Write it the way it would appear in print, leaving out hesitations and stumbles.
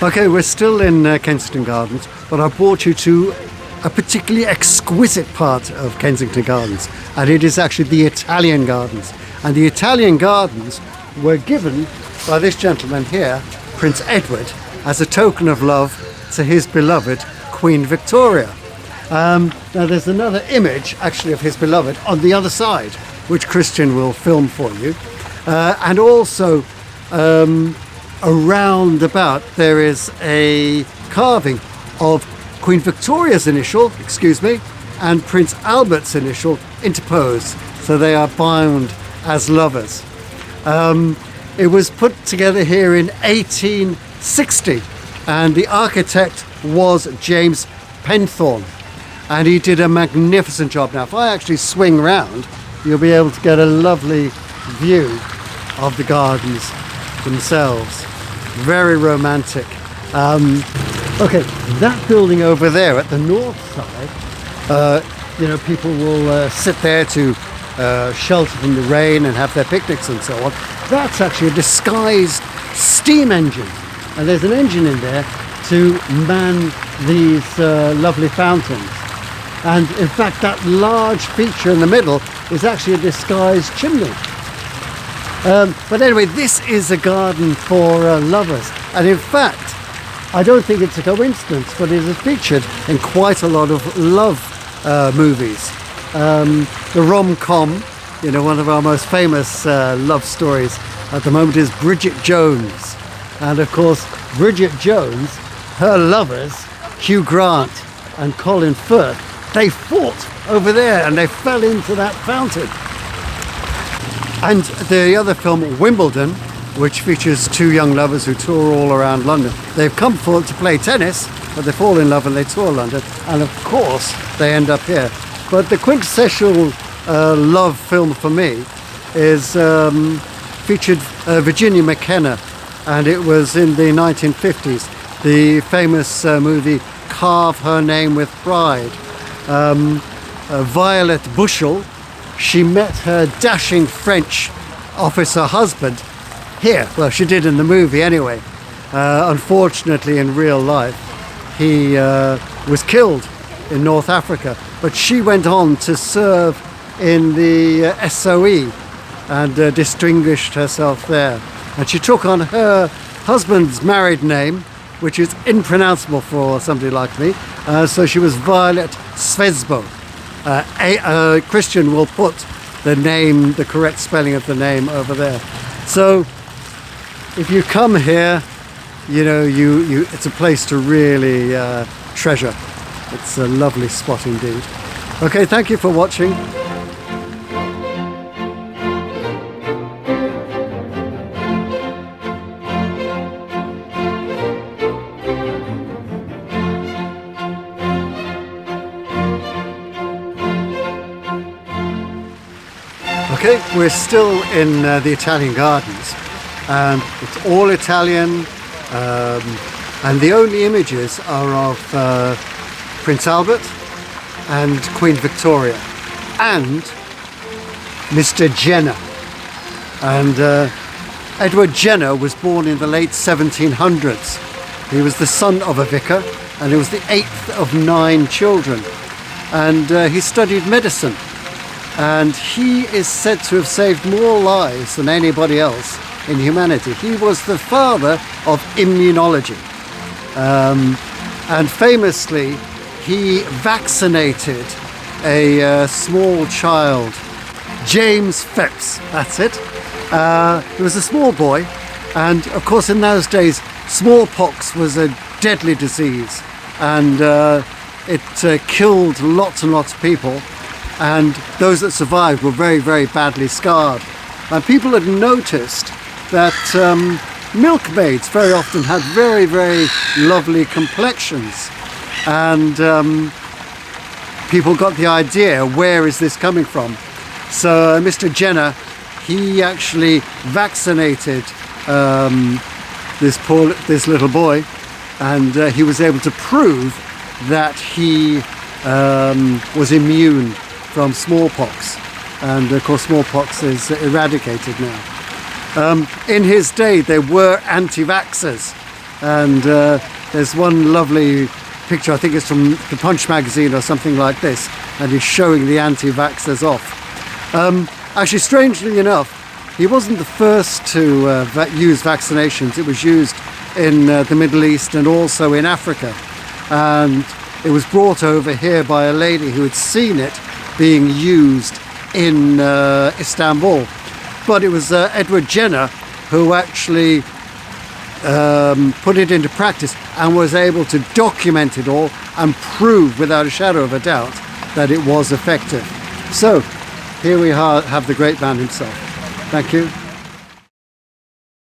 Okay, we're still in Kensington Gardens, but I brought you to a particularly exquisite part of Kensington Gardens, and it is actually the Italian Gardens. And the Italian Gardens were given by this gentleman here, Prince Edward, as a token of love to his beloved Queen Victoria. Now there's another image actually of his beloved on the other side, which Christian will film for you. And also around about there is a carving of Queen Victoria's initial, and Prince Albert's initial interposed, so they are bound as lovers. It was put together here in 1860, and the architect was James Penthorne, and he did a magnificent job. Now if I actually swing round, you'll be able to get a lovely view of the gardens themselves. Very romantic. Okay, that building over there at the north side, people will sit there to shelter from the rain and have their picnics and so on. That's actually a disguised steam engine, and there's an engine in there to man these lovely fountains. And in fact, that large feature in the middle is actually a disguised chimney. But anyway, this is a garden for lovers, and in fact I don't think it's a coincidence, but it is featured in quite a lot of love movies. The rom-com, one of our most famous love stories at the moment is Bridget Jones. And of course, Bridget Jones, her lovers, Hugh Grant and Colin Firth, they fought over there and they fell into that fountain. And the other film, Wimbledon, which features two young lovers who tour all around London. They've come to play tennis, but they fall in love and they tour London, and of course they end up here. But the quintessential love film for me is featured Virginia McKenna, and it was in the 1950s, the famous movie Carve Her Name with Pride. Violet Bushell, she met her dashing French officer husband here. Well, she did in the movie anyway. Unfortunately, in real life, he was killed in North Africa, but she went on to serve in the SOE and distinguished herself there. And she took on her husband's married name, which is impronounceable for somebody like me, so she was Violet Svesbo. Christian will put the correct spelling of the name over there. So if you come here, it's a place to really treasure. It's a lovely spot indeed. Okay, thank you for watching. Okay, we're still in the Italian Gardens, and it's all Italian, and the only images are of Prince Albert and Queen Victoria and Mr. Jenner. And Edward Jenner was born in the late 1700s. He was the son of a vicar, and he was the 8th of 9 children, and he studied medicine. And he is said to have saved more lives than anybody else in humanity. He was the father of immunology. And famously, he vaccinated a small child, James Phipps, that's it. He was a small boy, and of course in those days, smallpox was a deadly disease, and it killed lots and lots of people. And those that survived were very, very badly scarred. And people had noticed that milkmaids very often had very, very lovely complexions. And people got the idea, where is this coming from? So Mr. Jenner, he actually vaccinated this little boy, and he was able to prove that he was immune from smallpox, and of course smallpox is eradicated now. In his day there were anti-vaxxers, And there's one lovely picture, I think it's from the Punch magazine or something like this, and he's showing the anti-vaxxers off. Actually, strangely enough, he wasn't the first to use vaccinations. It was used in the Middle East and also in Africa. And it was brought over here by a lady who had seen it being used in Istanbul. But it was Edward Jenner who actually put it into practice and was able to document it all and prove without a shadow of a doubt that it was effective. So here we have the great man himself. Thank you.